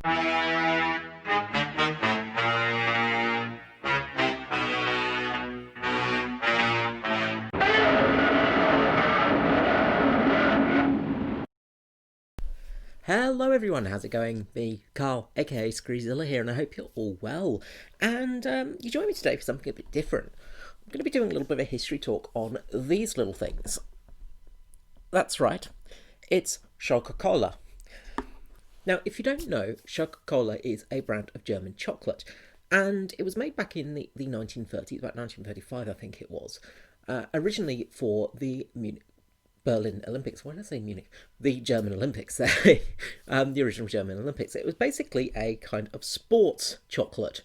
Hello everyone, how's it going? Me, Carl, aka Screezilla here, and I hope you're all well. And you join me today for something a bit different. I'm going to be doing a little bit of a history talk on these little things. That's right, it's Scho-Ka-Kola. Now, if you don't know, Scho-Ka-Kola is a brand of German chocolate, and it was made back in the 1930s, about 1935 I think it was, originally for the Berlin Olympics. Why did I say Munich? The German Olympics. The original German Olympics. It was basically a kind of sports chocolate,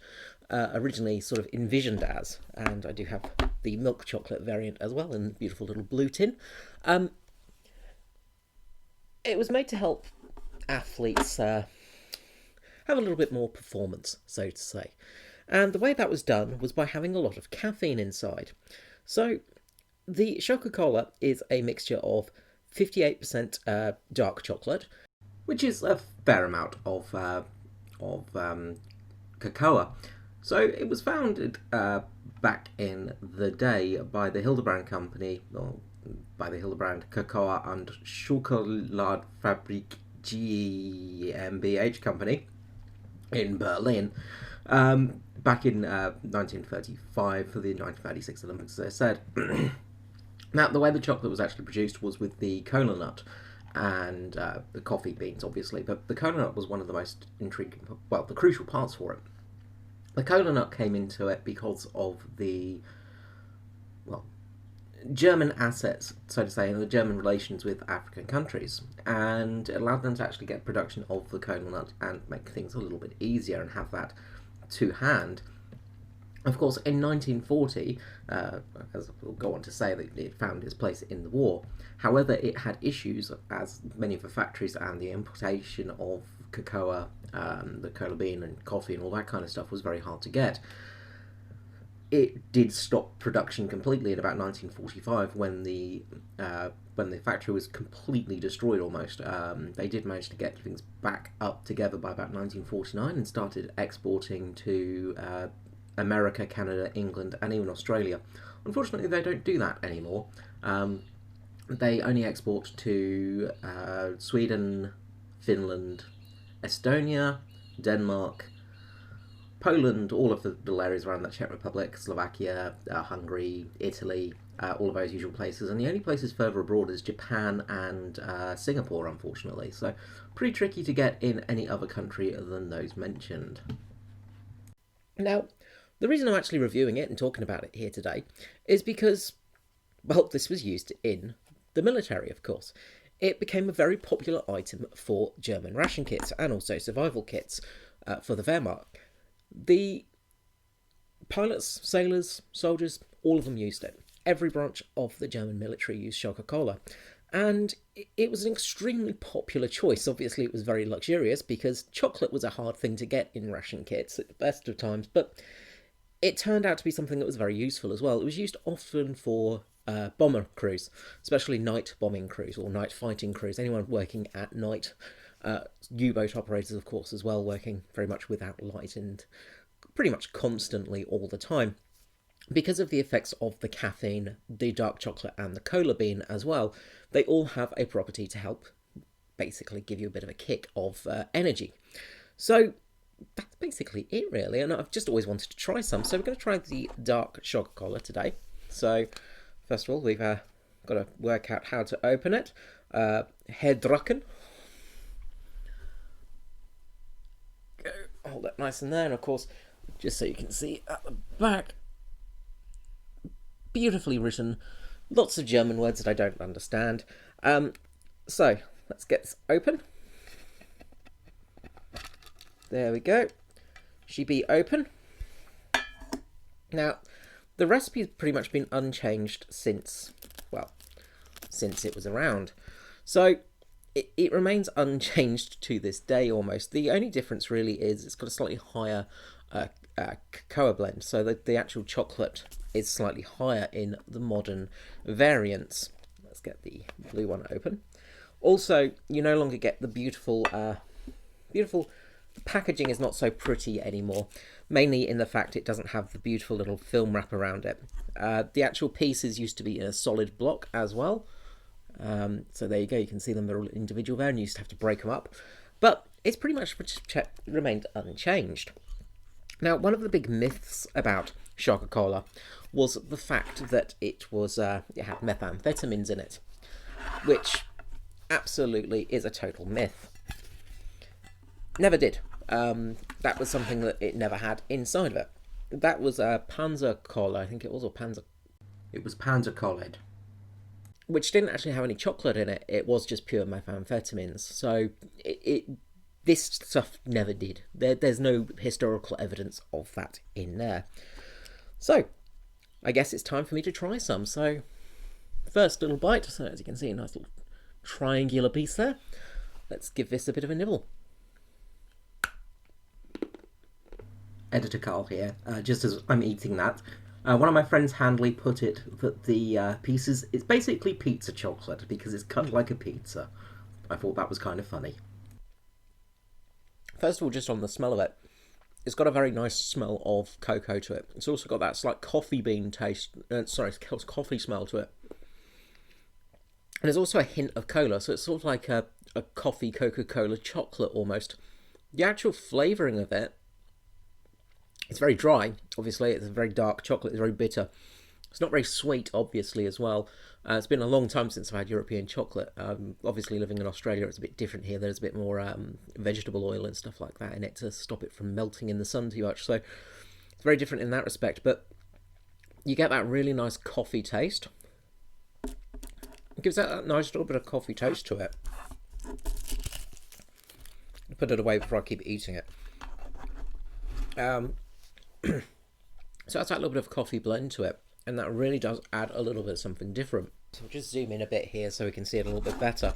originally sort of envisioned as. And I do have the milk chocolate variant as well in a beautiful little blue tin. It was made to help athletes have a little bit more performance, so to say. And the way that was done was by having a lot of caffeine inside. So the Scho-Ka-Kola is a mixture of 58% dark chocolate, which is a fair amount of cocoa. So it was founded back in the day by the Hildebrand Company, or by the Hildebrand Cocoa and Schokoladfabrik GmbH Company in Berlin. Back in 1935 for the 1936 Olympics, as I said. Now, the way the chocolate was actually produced was with the cola nut and the coffee beans, obviously, but the cola nut was one of the most intriguing, well, the crucial parts for it. The cola nut came into it because of the, well, German assets, so to say, and the German relations with African countries, and it allowed them to actually get production of the cola nut and make things a little bit easier and have that to hand. Of course, in 1940, as we'll go on to say, that it found its place in the war. However, it had issues, as many of the factories and the importation of cocoa, the cola bean and coffee and all that kind of stuff was very hard to get. It did stop production completely in about 1945 when the factory was completely destroyed almost. They did manage to get things back up together by about 1949 and started exporting to America, Canada, England, and even Australia. Unfortunately, they don't do that anymore. They only export to Sweden, Finland, Estonia, Denmark, Poland, all of the little areas around that, Czech Republic, Slovakia, Hungary, Italy, all of those usual places. And the only places further abroad is Japan and Singapore, unfortunately. So pretty tricky to get in any other country other than those mentioned. Now, the reason I'm actually reviewing it and talking about it here today is because, well, this was used in the military, of course. It became a very popular item for German ration kits and also survival kits for the Wehrmacht. The pilots, sailors, soldiers, all of them used it. Every branch of the German military used Scho-Ka-Kola. And it was an extremely popular choice. Obviously, it was very luxurious because chocolate was a hard thing to get in ration kits at the best of times, but it turned out to be something that was very useful as well. It was used often for bomber crews, especially night bombing crews or night fighting crews, anyone working at night. U-boat operators, of course, as well, working very much without light and pretty much constantly all the time. Because of the effects of the caffeine, the dark chocolate, and the cola bean as well, they all have a property to help basically give you a bit of a kick of energy. So that's basically it, really, and I've just always wanted to try some, so we're going to try the dark Scho-Ka-Kola today. So first of all, we've got to work out how to open it. Herdrucken. Hold that nice in there, and of course, just so you can see at the back, beautifully written, lots of German words that I don't understand. So let's get this open. There we go. She be open. Now, the recipe's pretty much been unchanged since it was around. So it remains unchanged to this day almost. The only difference really is it's got a slightly higher cocoa blend, so that the actual chocolate is slightly higher in the modern variants. Let's get the blue one open. Also, you no longer get the beautiful packaging is not so pretty anymore, mainly in the fact it doesn't have the beautiful little film wrap around it. The actual pieces used to be in a solid block as well. So there you go, you can see them, they're all individual there, and you used to have to break them up. But it's pretty much remained unchanged. Now, one of the big myths about Scho-Ka-Kola was the fact that it had methamphetamines in it, which absolutely is a total myth. Never did. That was something that it never had inside of it. That was Panzer-Cola, I think it was, or Panzer... It was Panzer-Cola, which didn't actually have any chocolate in it. It was just pure methamphetamines. So this stuff never did. There's no historical evidence of that in there. So I guess it's time for me to try some. So first little bite. So as you can see, a nice little triangular piece there. Let's give this a bit of a nibble. Editor Carl here. Just as I'm eating that, one of my friends handily put it that the pieces, it's basically pizza chocolate because it's cut like a pizza. I thought that was kind of funny. First of all, just on the smell of it, it's got a very nice smell of cocoa to it. It's also got that slight coffee bean taste, coffee smell to it. And there's also a hint of cola, so it's sort of like a coffee Coca-Cola chocolate almost. The actual flavouring of it, it's very dry, obviously. It's a very dark chocolate. It's very bitter. It's not very sweet, obviously, as well. It's been a long time since I've had European chocolate. Obviously, living in Australia, it's a bit different here. There's a bit more vegetable oil and stuff like that in it to stop it from melting in the sun too much. So it's very different in that respect. But you get that really nice coffee taste. It gives that nice little bit of coffee taste to it. I'll put it away before I keep eating it. So that's that little bit of coffee blend to it, and that really does add a little bit of something different. So we'll just zoom in a bit here so we can see it a little bit better.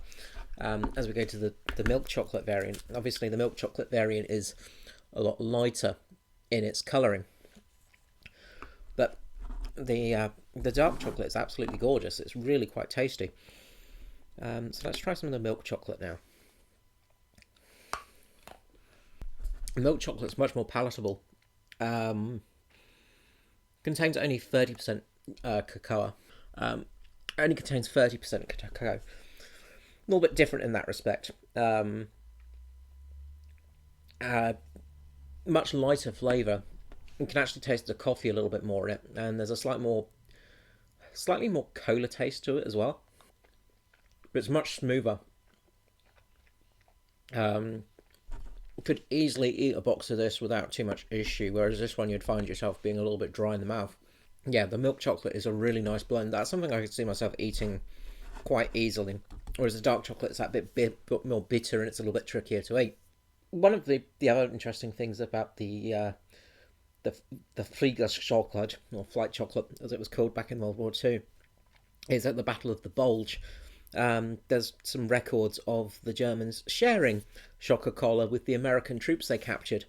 As we go to the milk chocolate variant, obviously the milk chocolate variant is a lot lighter in its colouring, but the dark chocolate is absolutely gorgeous. It's really quite tasty. So let's try some of the milk chocolate now. Milk chocolate's much more palatable. Contains only 30% cocoa. Only contains 30% cocoa. A little bit different in that respect. Much lighter flavour. You can actually taste the coffee a little bit more in it, and there's a slightly more cola taste to it as well. But it's much smoother. Could easily eat a box of this without too much issue, whereas this one you'd find yourself being a little bit dry in the mouth. Yeah, the milk chocolate is a really nice blend. That's something I could see myself eating quite easily, whereas the dark chocolate is that bit more bitter and it's a little bit trickier to eat. One of the other interesting things about the Fliegerchokolade, or flight chocolate as it was called back in World War II, is at the Battle of the Bulge. There's some records of the Germans sharing Scho-Ka-Kola with the American troops they captured,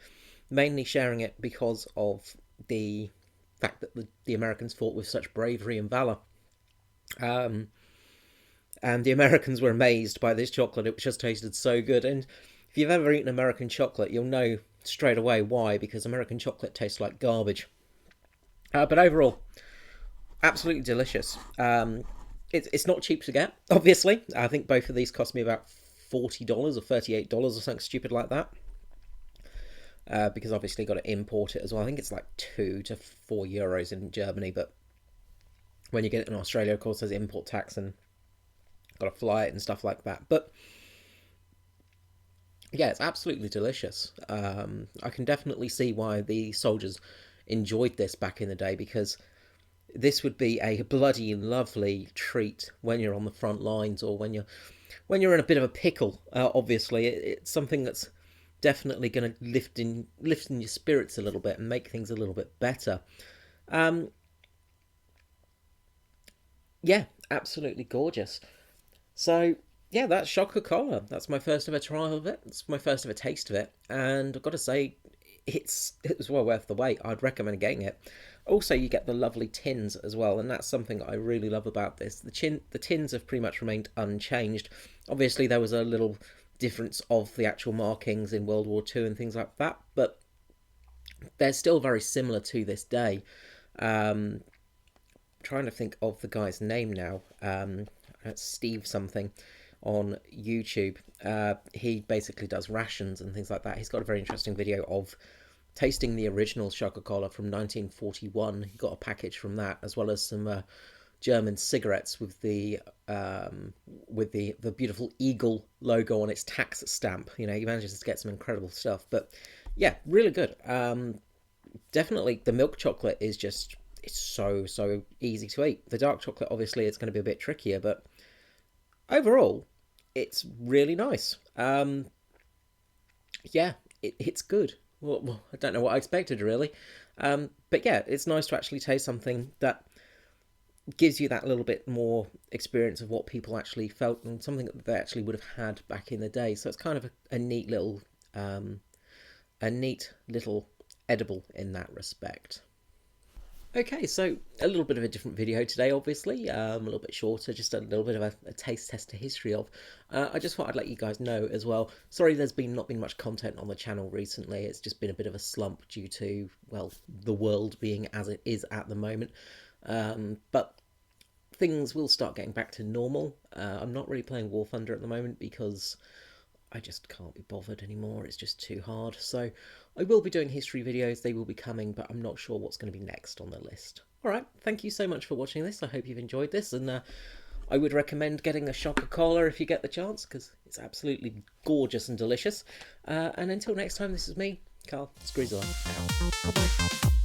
mainly sharing it because of the fact that the Americans fought with such bravery and valour. And the Americans were amazed by this chocolate. It just tasted so good. And if you've ever eaten American chocolate, you'll know straight away why, because American chocolate tastes like garbage. But overall, absolutely delicious. It's not cheap to get, obviously. I think both of these cost me about $40 or $38 or something stupid like that. Because obviously got to import it as well. I think it's like €2 to €4 in Germany, but when you get it in Australia, of course, there's import tax and got to fly it and stuff like that. But yeah, it's absolutely delicious. I can definitely see why the soldiers enjoyed this back in the day, because this would be a bloody lovely treat when you're on the front lines, or when you're in a bit of a pickle. Obviously, it's something that's definitely going to lift in your spirits a little bit and make things a little bit better. Yeah, absolutely gorgeous. So yeah, that's Scho-Ka-Kola. That's my first ever trial of it. It's my first ever taste of it, and I've got to say, it was well worth the wait. I'd recommend getting it. Also, you get the lovely tins as well, and that's something I really love about this. The tins have pretty much remained unchanged. Obviously, there was a little difference of the actual markings in World War II and things like that, but they're still very similar to this day. Trying to think of the guy's name now. That's Steve something on YouTube. He basically does rations and things like that. He's got a very interesting video of tasting the original Scho-Ka-Kola from 1941. He got a package from that, as well as some German cigarettes with the beautiful eagle logo on its tax stamp. You know, he manages to get some incredible stuff. But yeah, really good. Definitely, the milk chocolate is just, it's so easy to eat. The dark chocolate, obviously, it's going to be a bit trickier, but overall, it's really nice. Yeah, it's good. Well, I don't know what I expected, really. But yeah, it's nice to actually taste something that gives you that little bit more experience of what people actually felt and something that they actually would have had back in the day. So it's kind of a neat little edible in that respect. Okay, so a little bit of a different video today, obviously, a little bit shorter, just a little bit of a taste test to history of. I just thought I'd let you guys know as well. Sorry there's not been much content on the channel recently. It's just been a bit of a slump due to, well, the world being as it is at the moment. But things will start getting back to normal. I'm not really playing War Thunder at the moment because I just can't be bothered anymore. It's just too hard. So I will be doing history videos. They will be coming, but I'm not sure what's going to be next on the list. All right. Thank you so much for watching this. I hope you've enjoyed this. And I would recommend getting a Scho-Ka-Kola if you get the chance, because it's absolutely gorgeous and delicious. And until next time, this is me, Carl Screezer. Out. Bye-bye.